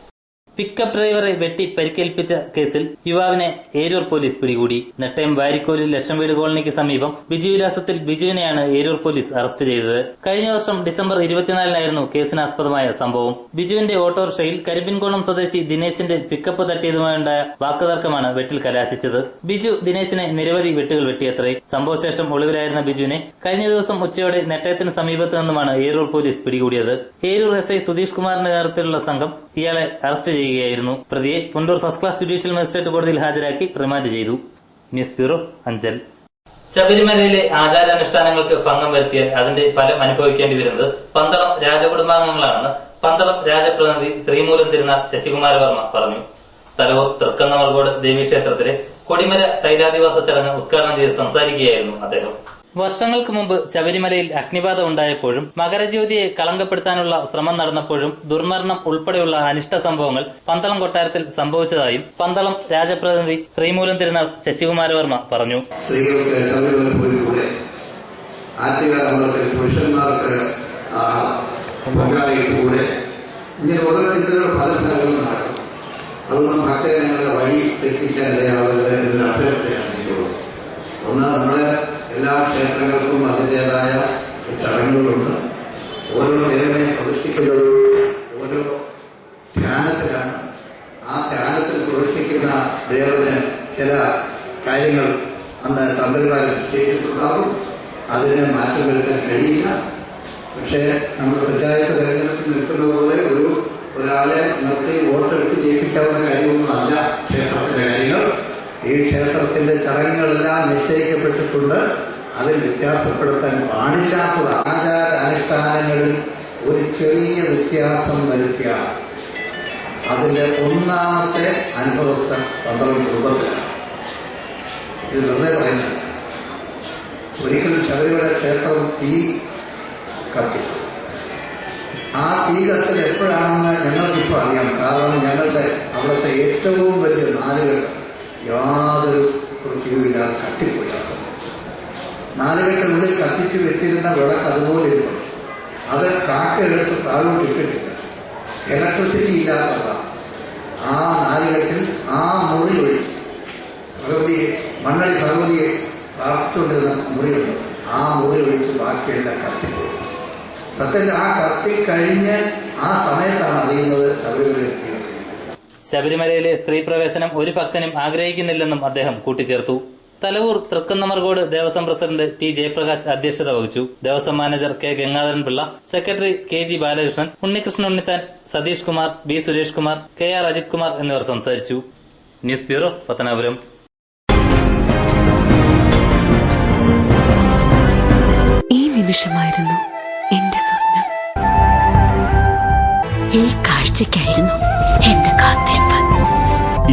പിക്കപ്പ് ഡ്രൈവറെ വെട്ടി പരിക്കേൽപ്പിച്ച കേസിൽ യുവാവിനെ ഏരൂർ പോലീസ് പിടികൂടി. നെട്ടയം വാരിക്കോലിൽ ലക്ഷം വീട് കോളനിക്ക് സമീപം ബിജു വിലാസത്തിൽ ബിജുവിനെയാണ് ഏരൂർ പോലീസ് അറസ്റ്റ് ചെയ്തത്. കഴിഞ്ഞ വർഷം ഡിസംബർ 24 കേസിനാസ്പദമായ സംഭവം. ബിജുവിന്റെ ഓട്ടോറിക്ഷയിൽ കരിമ്പിൻകോണം സ്വദേശി ദിനേശിന്റെ പിക്കപ്പ് തട്ടിയതുമായുണ്ടായ വാക്കുതർക്കമാണ് വെട്ടിൽ കലാശിച്ചത്. ബിജു ദിനേശിനെ നിരവധി വെട്ടുകൾ വെട്ടിയത്രേ. സംഭവശേഷം ഒളിവിലായിരുന്ന ബിജുവിനെ കഴിഞ്ഞ ദിവസം ഉച്ചയോടെ നെട്ടയത്തിന് സമീപത്ത് നിന്നുമാണ് ഏരൂർ പോലീസ് പിടികൂടിയത്. ഏരൂർ SI സുധീഷ് കുമാറിന്റെ നേതൃത്വത്തിലുള്ള സംഘം ഇയാളെ അറസ്റ്റ് ചെയ്യുകയായിരുന്നു. പ്രതിയെ Pundoor first class judicial magistrate കോടതിയിൽ ഹാജരാക്കി റിമാൻഡ് ചെയ്തു. News bureau, Anchal. ശബരിമലയിലെ ആചാരാനുഷ്ഠാനങ്ങൾക്ക് ഭംഗം വരുത്തിയാൽ അതിന്റെ ഫലം അനുഭവിക്കേണ്ടി വരുന്നത് പന്തളം രാജകുടുംബാംഗങ്ങളാണെന്ന് പന്തളം രാജപ്രതിനിധി ശ്രീമൂലം തിരുനാൾ ശശികുമാര വർമ്മ പറഞ്ഞു. തലവൂർ തൃക്കന്നമർകോട് ദേവീക്ഷേത്രത്തിലെ കൊടിമര തൈലാദിവാസ ചടങ്ങ് ഉദ്ഘാടനം ചെയ്ത് സംസാരിക്കുകയായിരുന്നു അദ്ദേഹം. വർഷങ്ങൾക്ക് മുമ്പ് ശബരിമലയിൽ അഗ്നിബാധ ഉണ്ടായപ്പോഴും മകരജ്യോതിയെ കളങ്കപ്പെടുത്താനുള്ള ശ്രമം നടന്നപ്പോഴും ദുർമരണം ഉൾപ്പെടെയുള്ള അനിഷ്ട സംഭവങ്ങൾ പന്തളം കൊട്ടാരത്തിൽ സംഭവിച്ചതായും പന്തളം രാജപ്രതിനിധി ശ്രീമൂലം തിരുനാൾ ശശികുമാര വർമ്മ പറഞ്ഞു. സ്ത്രീകൾക്ക് ശബരിമല പോയിക്കൂടെ, ആറ്റുകാർക്ക് പുരുഷന്മാർക്ക് കൂടെ, ഇങ്ങനെ ഓരോ ചിന്തകൾ പല സ്ഥലങ്ങളും നടക്കും. അതൊന്നും ഭക്തജനങ്ങളുടെ വഴി എത്തിക്കാൻ ഇടയാവരുത് എന്നൊരു അഭ്യർത്ഥനയാണ് എനിക്കുള്ളത്. ഒന്ന്, നമ്മുടെ എല്ലാ ക്ഷേത്രങ്ങൾക്കും അതിൻ്റെതായ ചടങ്ങുകളുണ്ട്. ഓരോ ദേവനെ പ്രതിഷ്ഠിക്കുന്നതും ഓരോ ധ്യാനത്തിലാണ്. ആ ധ്യാനത്തിൽ പ്രതിഷ്ഠിക്കുന്ന ദേവന് ചില കാര്യങ്ങൾ അന്ന് തന്ത്രിമാർ നിശ്ചയിച്ചിട്ടുണ്ടാകും. അതിന് മാറ്റം വരുത്താൻ കഴിയില്ല. പക്ഷേ നമ്മൾ പഞ്ചായത്ത് തെരഞ്ഞെടുപ്പിൽ നിൽക്കുന്നത് പോലെ ഒരാളെ നിർത്തി വോട്ടെടുത്ത് ജയിപ്പിക്കാവുന്ന കാര്യമൊന്നുമല്ല ക്ഷേത്രത്തിലെ കാര്യങ്ങൾ. ഈ ക്ഷേത്രത്തിന്റെ ചടങ്ങുകളെല്ലാം നിശ്ചയിക്കപ്പെട്ടിട്ടുണ്ട്. അതിൽ വ്യത്യാസപ്പെടുത്താൻ പാടില്ലാത്തത് ആചാരാനുഷ്ഠാനങ്ങളിൽ ഒരു ചെറിയ വ്യത്യാസം വരുത്തിയാൽ അതിന്റെ ഒന്നാമത്തെ അനുഭവസ്ഥ പന്തളം കുടുംബത്തിലാണ്. ഇത് വെറുതെ പറയുന്നത്. ഒരിക്കലും ശബരിമല ക്ഷേത്രം തീ കത്തിച്ചു. ആ തീ കത്തൽ എപ്പോഴാണെന്ന് ഞങ്ങൾക്കിപ്പോൾ അറിയാം. കാരണം ഞങ്ങളുടെ അവിടുത്തെ ഏറ്റവും വലിയ നാലുകെട്ട് യാതൊരു വൃത്തിയുമില്ലാതെ കത്തിപ്പോയി. നാലുകെട്ടിനുള്ളിൽ കത്തിച്ച് വെച്ചിരുന്ന വിളക്ക് അതുപോലെ ഇരുന്നു. അത് കാറ്റെടുത്ത് താഴോട്ട് ഇട്ടിട്ടില്ല. ഇലക്ട്രിസിറ്റി ഇല്ലാത്തതാണ്. ആ നാലുകെട്ടിൽ ആ മുറി ഒഴിച്ച് ഭഗവതിയെ മണ്ണടി ഭഗവതിയെ പ്രാർത്ഥിച്ചുകൊണ്ടിരുന്ന മുറിയുണ്ട്. ആ മുറി ഒഴിച്ച് ബാക്കിയെല്ലാം കത്തിപ്പോയി. സത്യത്തിൽ ആ കത്തിക്കഴിഞ്ഞ് ആ സമയത്താണ് അറിയുന്നത് ശബരിമലയിൽ. ശബരിമലയിലെ സ്ത്രീ പ്രവേശനം ഒരു ഭക്തനും ആഗ്രഹിക്കുന്നില്ലെന്നും അദ്ദേഹം കൂട്ടിച്ചേർത്തു. തലവൂർ തൃക്കന്നമർകോട് ദേവസ്വം പ്രസിഡന്റ് T ജയപ്രകാശ് അധ്യക്ഷത വഹിച്ചു. Devaswom manager K Gangadharan Pillai, secretary KG Balakrishnan, Unnikrishnan Unnithan, Satheesh Kumar, B Suresh Kumar, KR Ajith Kumar എന്നിവർ സംസാരിച്ചു. News bureau, Pathanapuram. ഈ നിമിഷമായിരുന്നു എന്റെ സ്വപ്നം. ഈ കാഴ്ചയ്ക്കായിരുന്നു എന്റെ കാത്തിരിപ്പ്.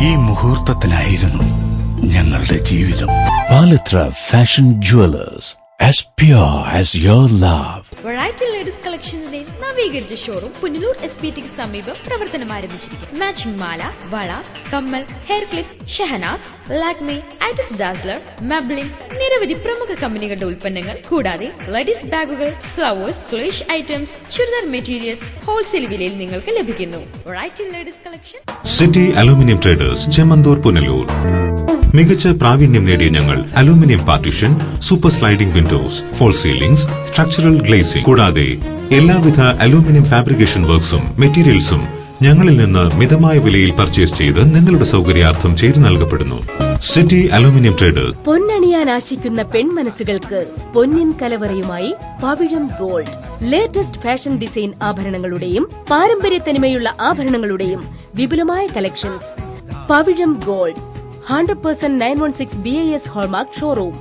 ഈ മുഹൂർത്തത്തിനായിരുന്നു ഞങ്ങളുടെ ജീവിതം. Palathra fashion jewellers, as pure as your love. Variety ladies കളക്ഷൻസിന്റെ നവീകരിച്ച ഷോറൂം പുനലൂർ SPTക്ക് സമീപം പ്രവർത്തനം ആരംഭിച്ചിരിക്കുന്നു. മാച്ചിങ് മാല, വള, കമ്മൽ, hair clip, Shahnaz, Lakme, attach dazzler, Maybelline, നിരവധി പ്രമുഖ കമ്പനികളുടെ ഉൽപ്പന്നങ്ങൾ കൂടാതെ ലേഡീസ് ബാഗുകൾ, ഫ്ലവേഴ്സ്, ക്ലേഷ് ഐറ്റംസ്, ചുരിദാർ മെറ്റീരിയൽസ് ഹോൾസെയിൽ വിലയിൽ നിങ്ങൾക്ക് ലഭിക്കുന്നു. Variety ladies collection. City aluminium traders, Chemmanthoor, Punalur. മികച്ച പ്രാവീണ്യം നേടിയ ഞങ്ങൾ aluminium partition, super sliding windows, false ceilings, structural glazing കൂടാതെ എല്ലാവിധ അലൂമിനിയം ഫാബ്രിക്കേഷൻ വർക്ക്സും മെറ്റീരിയൽസും ഞങ്ങളിൽ നിന്ന് മിതമായ വിലയിൽ പർച്ചേസ് ചെയ്ത് നിങ്ങളുടെ സൗകര്യാർത്ഥം ചെയ്തു നൽകപ്പെടുന്നു. City aluminium traders. പൊന്നണിയാൻ ആശിക്കുന്ന പെൺമനസ്സുകൾക്ക് പൊന്നിൻ കലവറയുമായി Pavizham gold. Latest fashion design ആഭരണങ്ങളുടെയും പാരമ്പര്യ തനിമയുള്ള ആഭരണങ്ങളുടെയും വിപുലമായ collections. Pavizham gold 100% 916 BIS hallmark showroom,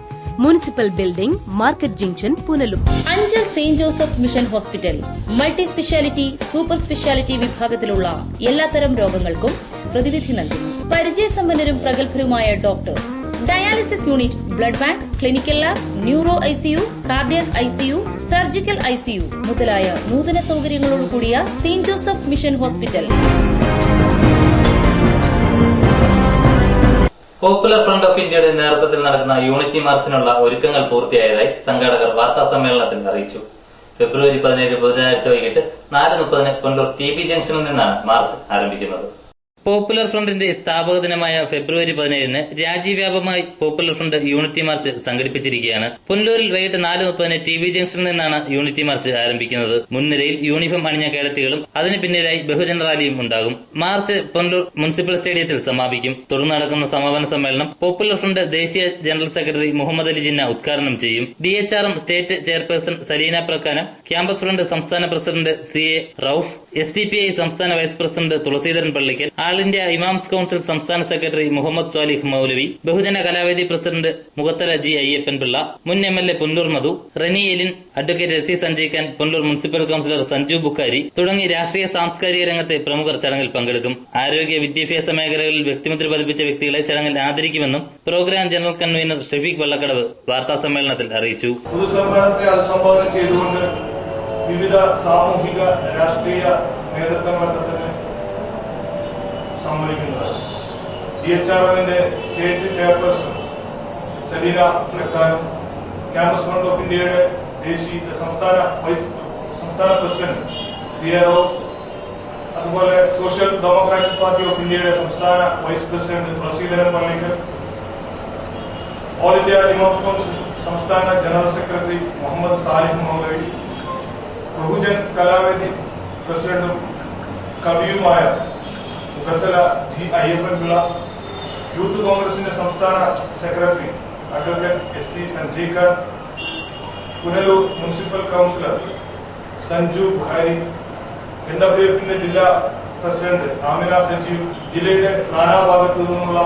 municipal building, market junction, Punalur. Anchal saint Joseph mission hospital multi speciality, super speciality വിഭാഗത്തിലുള്ള എല്ലാത്തരം രോഗങ്ങൾക്കും പ്രതിവിധി നൽകുന്നു. പരിചയസമ്പന്നരും പ്രഗത്ഭരുമായ doctors, dialysis unit, blood bank, clinical lab, neuro ICU, cardiac ICU, surgical ICU മുതലായ നൂതന സൗകര്യങ്ങളോട് കൂടിയ saint Joseph mission hospital. Popular front of ഇന്ത്യയുടെ നേതൃത്വത്തിൽ നടക്കുന്ന യൂണിറ്റി മാർച്ചിനുള്ള ഒരുക്കങ്ങൾ പൂർത്തിയായതായി സംഘാടകർ വാർത്താ സമ്മേളനത്തിൽ അറിയിച്ചു. ഫെബ്രുവരി 17 ബുധനാഴ്ച വൈകിട്ട് 4:30 പുനലൂർ TB ജംഗ്ഷനിൽ നിന്നാണ് മാർച്ച് ആരംഭിക്കുന്നത്. പോപ്പുലർ ഫ്രണ്ടിന്റെ സ്ഥാപക ദിനമായ ഫെബ്രുവരി 17 രാജ്യവ്യാപകമായി പോപ്പുലർ ഫ്രണ്ട് യൂണിറ്റി മാർച്ച് സംഘടിപ്പിച്ചിരിക്കുകയാണ്. പുനലൂരിൽ വൈകിട്ട് 4:30 TB ജംഗ്ഷനിൽ നിന്നാണ് യൂണിറ്റി മാർച്ച് ആരംഭിക്കുന്നത്. മുൻനിരയിൽ യൂണിഫോം അണിഞ്ഞ കേഡറ്റുകളും അതിന് പിന്നിലായി ബഹുജന റാലിയും ഉണ്ടാകും. മാർച്ച് പുനലൂർ മുനിസിപ്പൽ സ്റ്റേഡിയത്തിൽ സമാപിക്കും. തുടർന്ന് നടക്കുന്ന സമാപന സമ്മേളനം പോപ്പുലർ ഫ്രണ്ട് ദേശീയ ജനറൽ സെക്രട്ടറി മുഹമ്മദ് അലി ജിന്ന ഉദ്ഘാടനം ചെയ്യും. DHRM state chairperson Saleena Prakkanam, campus front സംസ്ഥാന പ്രസിഡന്റ് CA റൌഫ്, SDPI സംസ്ഥാന vice president Thulaseedharan Pallikkal, all India imams council സംസ്ഥാന secretary Muhammad Swalih Moulavi, Bahujana Kalavedi president Mukhathala G Ayyappan Pillai, മുൻ MLA Punalur Madhu, Reni Elin, advocate SC Sanjay Khan, Punalur municipal councillor Sanju Bukhari തുടങ്ങി രാഷ്ട്രീയ സാംസ്കാരിക രംഗത്തെ പ്രമുഖർ ചടങ്ങിൽ പങ്കെടുക്കും. ആരോഗ്യ വിദ്യാഭ്യാസ മേഖലകളിൽ വ്യക്തിമുദ്ര പതിപ്പിച്ച വ്യക്തികളെ ചടങ്ങിൽ ആദരിക്കുമെന്നും programme general convener Shefeeq Vallakkadavu വാർത്താ സമ്മേളനത്തിൽ അറിയിച്ചു. പൊതുസമ്മേളനത്തെ അഭിസംബോധന ചെയ്തുകൊണ്ട് വിവിധ സാമൂഹിക രാഷ്ട്രീയ നേതൃത്വങ്ങളൊക്കെ തന്നെ സംവദിക്കുന്നത് DHRMന്റെ സ്റ്റേറ്റ് ചെയർപേഴ്സൺ സലീന പ്രക്കാനും, ക്യാമ്പസ് ഫ്രണ്ട് ഓഫ് ഇന്ത്യയുടെ സംസ്ഥാന പ്രസിഡന്റ് CA റൌഫ്, അതുപോലെ സോഷ്യൽ ഡെമോക്രാറ്റിക് പാർട്ടി ഓഫ് ഇന്ത്യയുടെ സംസ്ഥാന vice president Thulaseedharan Pallikkal, all India imams council സംസ്ഥാന ജനറൽ സെക്രട്ടറി മുഹമ്മദ് സാലിഹ് മൗലവി, ബഹുജൻ കലാവേദി പ്രസിഡന്റും കവിയുമായ മുഖത്തല G അയ്യപ്പൻ പിള്ള, യൂത്ത് കോൺഗ്രസിന്റെ സംസ്ഥാന secretary advocate SC Sanjay Khan, Punalur municipal councillor Sanju Bukhari, NWFന്റെ ജില്ലാ പ്രസിഡന്റ് ആമിന സജീവ്, ജില്ലയുടെ നാനാഭാഗത്തു നിന്നുള്ള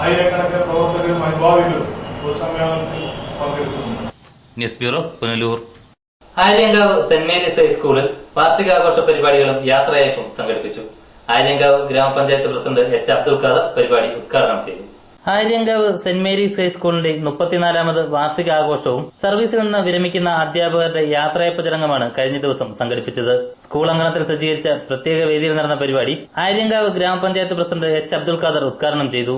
ആയിരക്കണക്കിന് പ്രവർത്തകരും അനുഭാവികളും പൊതുസമ്മേളനത്തിൽ പങ്കെടുക്കുന്നു. News bureau, Punalur. Aryankavu saint Mary's ഹൈസ്കൂളിൽ വാർഷികാഘോഷ പരിപാടികളും യാത്രയയപ്പും സംഘടിപ്പിച്ചു. ആര്യങ്കാവ് ഗ്രാമപഞ്ചായത്ത് പ്രസിഡന്റ് H അബ്ദുൽ ഖാദർ പരിപാടി ഉദ്ഘാടനം ചെയ്തു. ആര്യങ്കാവ് സെന്റ് മേരീസ് ഹൈസ്കൂളിന്റെ 34ാമത് വാർഷികാഘോഷവും സർവീസിൽ നിന്ന് വിരമിക്കുന്ന അധ്യാപകരുടെ യാത്രയയപ്പ് ചടങ്ങുമാണ് കഴിഞ്ഞ ദിവസം സംഘടിപ്പിച്ചത്. സ്കൂൾ അങ്കണത്തിൽ സജ്ജീകരിച്ച പ്രത്യേക വേദിയിൽ നടന്ന പരിപാടി ആര്യങ്കാവ് ഗ്രാമപഞ്ചായത്ത് പ്രസിഡന്റ് H അബ്ദുൽ ഖാദർ ഉദ്ഘാടനം ചെയ്തു.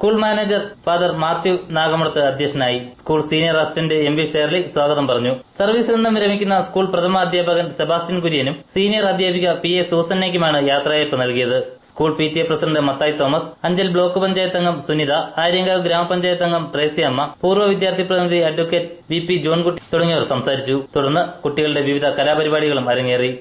സ്കൂൾ മാനേജർ ഫാദർ മാത്യു നാഗമടത്ത് അധ്യക്ഷനായി. School senior assistant MV Shirley സ്വാഗതം പറഞ്ഞു. സർവീസിൽ നിന്നും വിരമിക്കുന്ന സ്കൂൾ പ്രഥമ അധ്യാപകൻ സെബാസ്റ്റ്യൻ കുര്യനും സീനിയർ അധ്യാപിക PA സൂസന്നയ്ക്കുമാണ് യാത്രയയപ്പ് നൽകിയത്. School PTA president Mathai Thomas, Anchal block panchayat അംഗം സുനിത, ആര്യങ്കാവ് ഗ്രാമപഞ്ചായത്ത് അംഗം ത്രേസ്യ അമ്മ, പൂർവ്വ വിദ്യാർത്ഥി പ്രതിനിധി അഡ്വക്കേറ്റ് VP ജോൺകുട്ടി തുടങ്ങിയവർ സംസാരിച്ചു. തുടർന്ന് കുട്ടികളുടെ വിവിധ കലാപരിപാടികളും അരങ്ങേറി.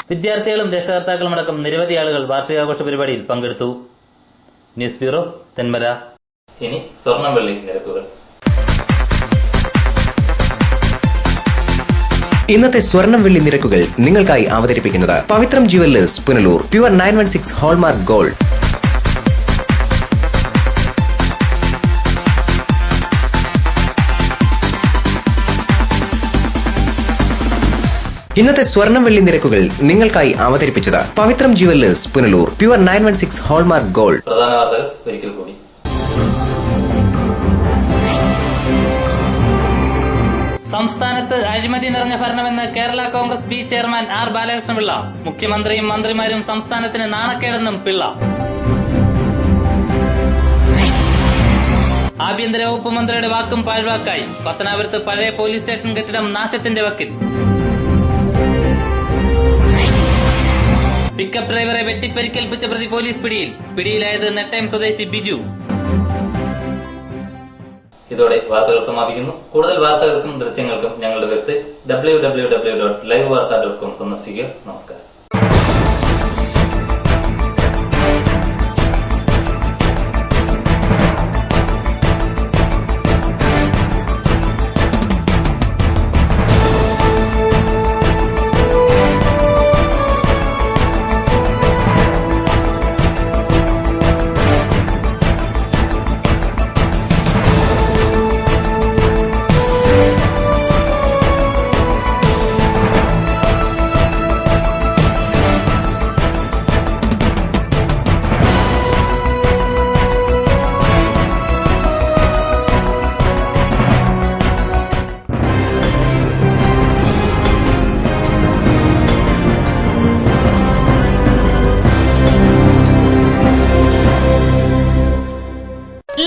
വിദ്യാർത്ഥികളും രക്ഷകർത്താക്കളും അടക്കം നിരവധി ആളുകൾ വാർഷികാഘോഷ പരിപാടിയിൽ പങ്കെടുത്തു. News bureau, Thenmala. ഇനി സ്വർണം വെള്ളി നിരക്കുകൾ. ഇന്നത്തെ സ്വർണം വെള്ളി നിരക്കുകൾ നിങ്ങൾക്കായി അവതരിപ്പിക്കുന്നത് Pavithram jewellers, Punalur. Pure 916 hallmark gold. ഇന്നത്തെ സ്വർണം വെള്ളി നിരക്കുകൾ നിങ്ങൾക്കായി അവതരിപ്പിച്ചത് Pavithram jewellers Punalur. Pure 916 hallmark gold. പ്രധാന വാർത്തകൾ ഒരിക്കൽ കൂടി. സംസ്ഥാനത്ത് അഴിമതി നിറഞ്ഞ ഭരണമെന്ന് Kerala Congress B chairman R Balakrishnapillai. മുഖ്യമന്ത്രിയും മന്ത്രിമാരും സംസ്ഥാനത്തിന് നാണക്കേടെന്നും പിള്ള. ആഭ്യന്തര വകുപ്പ് മന്ത്രിയുടെ വാക്കും പാഴ്വാക്കായി. പത്തനാപുരത്ത് പഴയ പോലീസ് സ്റ്റേഷൻ കെട്ടിടം നാശത്തിന്റെ വക്കിൽ. പിക്കപ്പ് ഡ്രൈവറെ വെട്ടിപ്പരിക്കേൽപ്പിച്ച പ്രതി പോലീസ് പിടിയിൽ. പിടിയിലായത് നെട്ടയം സ്വദേശി ബിജു. ഇതോടെ വാർത്തകൾ സമാപിക്കുന്നു. കൂടുതൽ വാർത്തകൾക്കും ദൃശ്യങ്ങൾക്കും ഞങ്ങളുടെ വെബ്സൈറ്റ് www.livevarta.com സന്ദർശിക്കുക. നമസ്കാരം.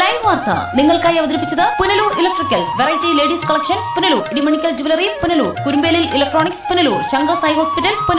ലൈവ് വാർത്ത നിങ്ങൾക്കായി അവതരിപ്പിച്ചത് Punalur electricals, variety ladies collections Punalur, Edimanickal jewellery Punalur, Kurumbelil electronics Punalur, Shankar Sai hospital Punalur.